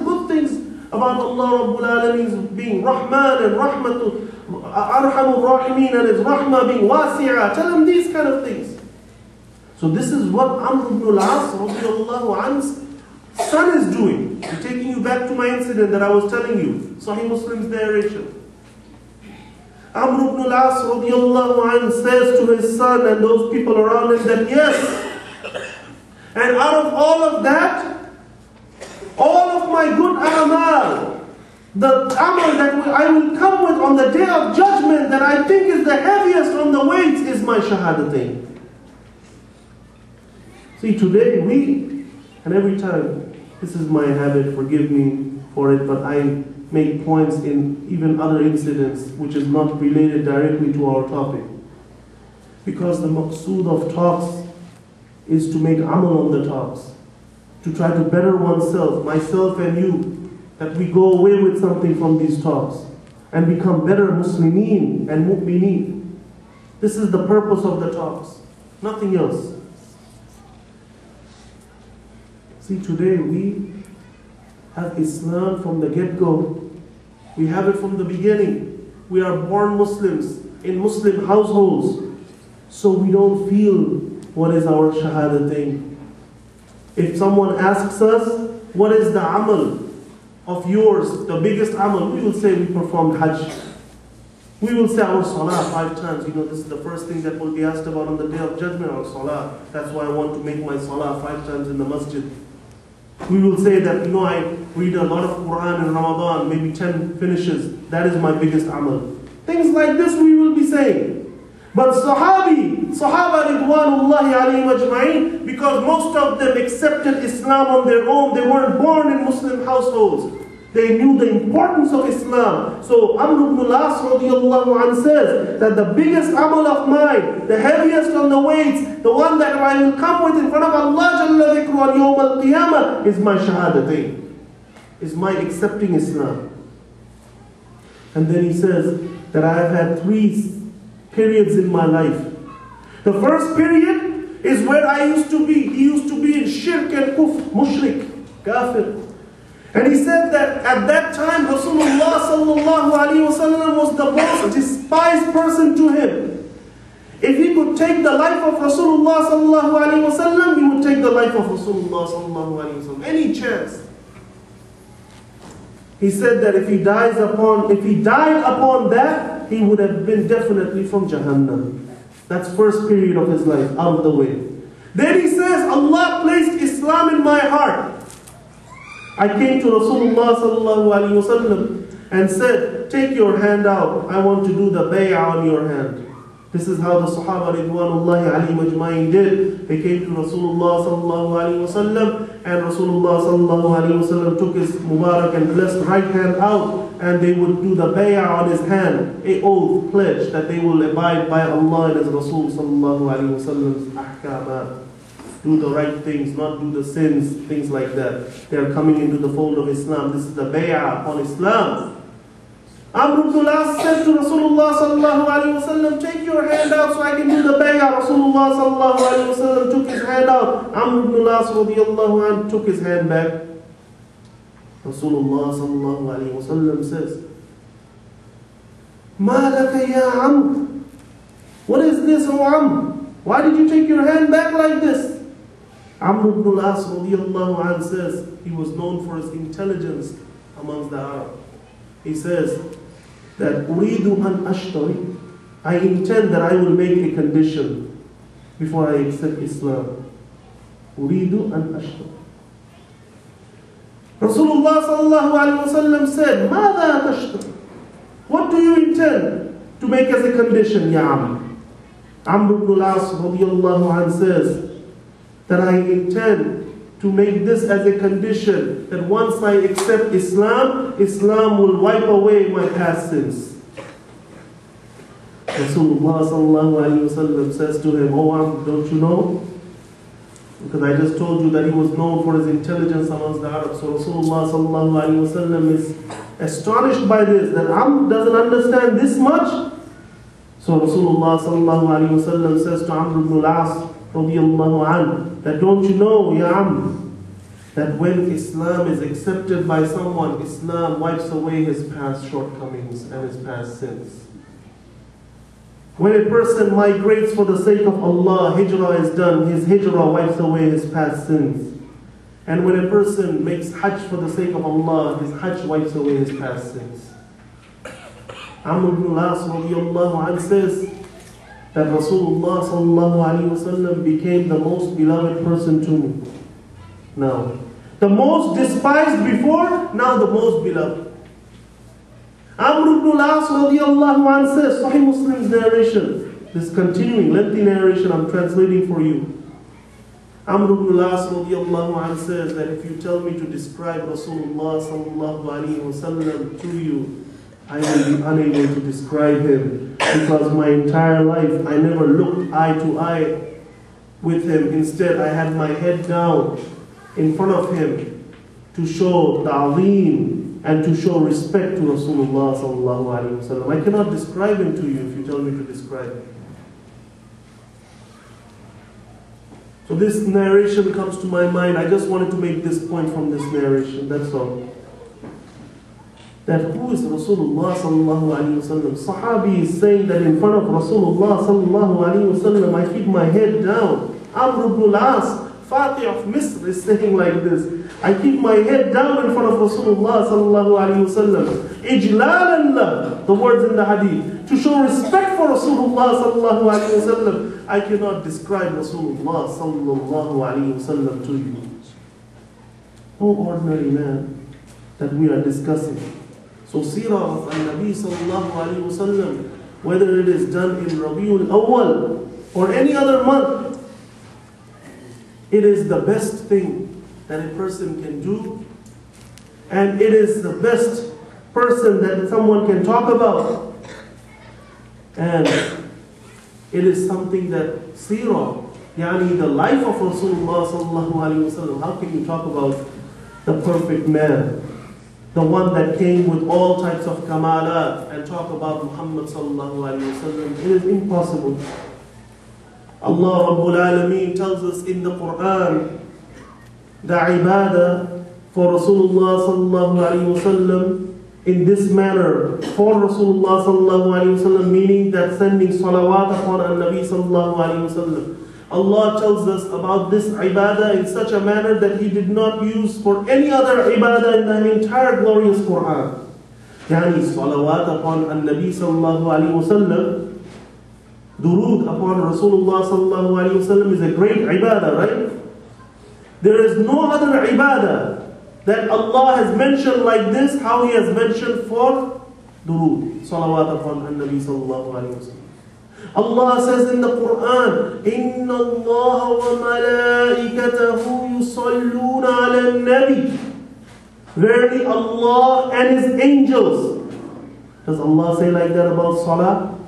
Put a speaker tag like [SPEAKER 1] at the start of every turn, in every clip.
[SPEAKER 1] good things about Allah Rabbul Alameen being Rahman and Rahmatu, Arhamur Rahimin, and His Rahmah being Wasi'ah. Tell him these kind of things. So this is what Amr ibn al-As radiallahu anhu's son is doing. I'm taking you back to my incident that I was telling you. Sahih Muslim's narration. Amr ibn al-As radiallahu anhu says to his son and those people around him that yes, and out of all of that, all of my good amal, the amal that I will come with on the day of judgment that I think is the heaviest on the weights is my shahadatain. See, today and every time, this is my habit, forgive me for it, but I make points in even other incidents which is not related directly to our topic. Because the maqsood of talks is to make amal on the talks, to try to better oneself, myself and you, that we go away with something from these talks and become better Muslimin and mu'mineen. This is the purpose of the talks, nothing else. See, today we have Islam from the get-go. We have it from the beginning. We are born Muslims in Muslim households, so we don't feel what is our shahadatain. If someone asks us, what is the amal of yours, the biggest amal, we will say we performed Hajj. We will say our salah 5 times. You know, this is the first thing that will be asked about on the day of judgment, our salah. That's why I want to make my salah 5 times in the masjid. We will say that, you know, I read a lot of Quran in Ramadan, maybe 10 finishes. That is my biggest amal. Things like this we will be saying. But Sahaba Ridwanullahi alayhim ajma'in, because most of them accepted Islam on their own. They weren't born in Muslim households. They knew the importance of Islam. So Amr ibn al-As radiallahu anhu says that the biggest amal of mine, the heaviest on the weights, the one that I will come with in front of Allah Jalla Dhikru on Yawm al-Qiyamah is my shahadatain, is my accepting Islam. And then he says that I have had 3 periods in my life. The first period is where I used to be. He used to be in shirk and kufr, mushrik, kafir. And he said that at that time Rasulullah sallallahu alaihi wasallam was the most despised person to him. If he could take the life of Rasulullah sallallahu alaihi wasallam, he would take the life of Rasulullah sallallahu alaihi wasallam. Any chance. He said that if he died upon that, he would have been definitely from Jahannam. That's first period of his life, out of the way. Then he says, Allah placed Islam in my heart. I came to Rasulullah sallallahu alaihi wasallam and said, take your hand out. I want to do the bay'ah on your hand. This is how the Sahaba Ridwanullahi alayhim ajma'in did. They came to Rasulullah sallallahu alaihi wasallam, and Rasulullah sallallahu alaihi wasallam took his Mubarak and blessed right hand out, and they would do the bay'ah on his hand, a oath, pledge that they will abide by Allah and His Rasul sallallahu alaihi wasallam's ahkamat. Do the right things, not do the sins, things like that. They are coming into the fold of Islam. This is the bay'ah on Islam. Amr ibn al-As said to Rasulullah sallallahu alaihi wasallam, take your hand out so I can do the bay'ah. Rasulullah sallallahu alaihi wasallam took his hand out. Amr ibn al-As radiyallahu anhu took his hand back. Rasulullah sallallahu alaihi wasallam says, Ma laka ya Amr? What is this, O Amr? Why did you take your hand back like this? Amr ibn al-As radiyallahu anhu says he was known for his intelligence amongst the Arab. He says that Uridu an ashtari, I intend that I will make a condition before I accept Islam. Uridu an ashtari. Rasulullah sallallahu alaihi wasallam said, Mada tashtari? What do you intend to make as a condition, ya Amr? Amr ibn al-As radiyallahu anhu says that I intend to make this as a condition that once I accept Islam, Islam will wipe away my past sins. Rasulullah sallallahu alaihi wasallam says to him, oh Amr, don't you know? Because I just told you that he was known for his intelligence amongst the Arabs. So Rasulullah sallallahu alaihi wasallam is astonished by this, that Amr doesn't understand this much. So Rasulullah sallallahu alaihi wasallam says to Amr ibn al-As radiyallahu anhu, that don't you know, ya Amr, that when Islam is accepted by someone, Islam wipes away his past shortcomings and his past sins. When a person migrates for the sake of Allah, hijrah is done, his hijrah wipes away his past sins. And when a person makes hajj for the sake of Allah, his hajj wipes away his past sins. Amr ibn al-As radiallahu anhu says that Rasulullah sallallahu alayhi wa sallam became the most beloved person to me. Now, the most despised before, now the most beloved. Amr ibn al-As radiallahu anhu says, Sahih Muslim's narration, this continuing lengthy narration I'm translating for you. Amr ibn al-As radiallahu anhu says that if you tell me to describe Rasulullah sallallahu alayhi wa sallam to you, I will be unable to describe him, because my entire life I never looked eye to eye with him. Instead, I had my head down in front of him to show ta'zeem and to show respect to Rasulullah sallallahu alayhi wa sallam. I cannot describe him to you if you tell me to describe him. So this narration comes to my mind. I just wanted to make this point from this narration, that's all. That who is Rasulullah sallallahu alayhi wa sallam? Sahabi is saying that in front of Rasulullah sallallahu alayhi wa sallam, I keep my head down. Amr ibn al-As, Fatih of Misr, is saying like this. I keep my head down in front of Rasulullah sallallahu alayhi wa sallam. Ijlalan lah, the words in the hadith. To show respect for Rasulullah sallallahu alayhi wa sallam. I cannot describe Rasulullah sallallahu alayhi wa sallam to you. No ordinary man that we are discussing. So Seerat-un-Nabi sallallahu alayhi wa sallam, whether it is done in Rabiul Awwal or any other month, it is the best thing that a person can do, and it is the best person that someone can talk about, and it is something that Seerah, yani the life of Rasulullah sallallahu alayhi wa sallam. How can you talk about the perfect man, the one that came with all types of kamalat, and talk about Muhammad sallallahu alayhi wa sallam? It is impossible. Allah Rabbul Alameen tells us in the Quran, the ibadah for Rasulullah sallallahu alayhi wa sallam in this manner, for Rasulullah sallallahu alayhi wa sallam, meaning that sending salawat upon al-Nabi sallallahu alayhi wa sallam. Allah tells us about this ibadah in such a manner that He did not use for any other ibadah in the entire glorious Quran. Yani salawat upon al-Nabi sallallahu alayhi wa sallam, durood upon Rasulullah sallallahu alayhi wa sallam is a great ibadah, right? There is no other ibadah that Allah has mentioned like this, how He has mentioned for durood, salawat upon al-Nabi sallallahu alayhi wa sallam. Allah says in the Quran, إِنَّ اللَّهَ وَمَلَائِكَتَهُ يُصَلُّونَ عَلَى النَّبِي. Verily Allah and His angels. Does Allah say like that about Salah,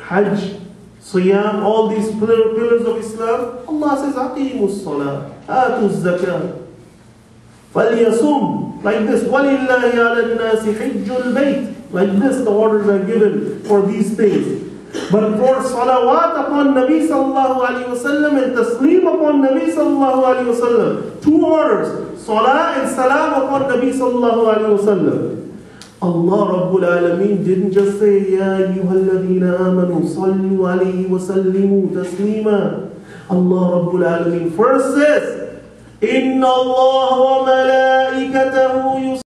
[SPEAKER 1] Hajj, Siyam, all these pillars of Islam? Allah says, أَقِيمُوا الصَّلَاةِ آتُوا الزَّكَاةِ فَلْيَصُمْ. Like this, وَلِلَّهِ عَلَى النَّاسِ حِجُّ الْبَيْتِ. Like this, the orders are given for these things. But for salawat upon Nabi sallallahu alayhi wa sallam and tasleem upon Nabi sallallahu alayhi wa sallam, two orders, salah and salam upon Nabi sallallahu alayhi wa sallam. Allah Rabbul Alameen didn't just say, Ya ayyuhalladhina amanu sallu alayhi wa sallimu tasleema. Allah Rabbul Alameen first says, Inna Allah wa malaikatahu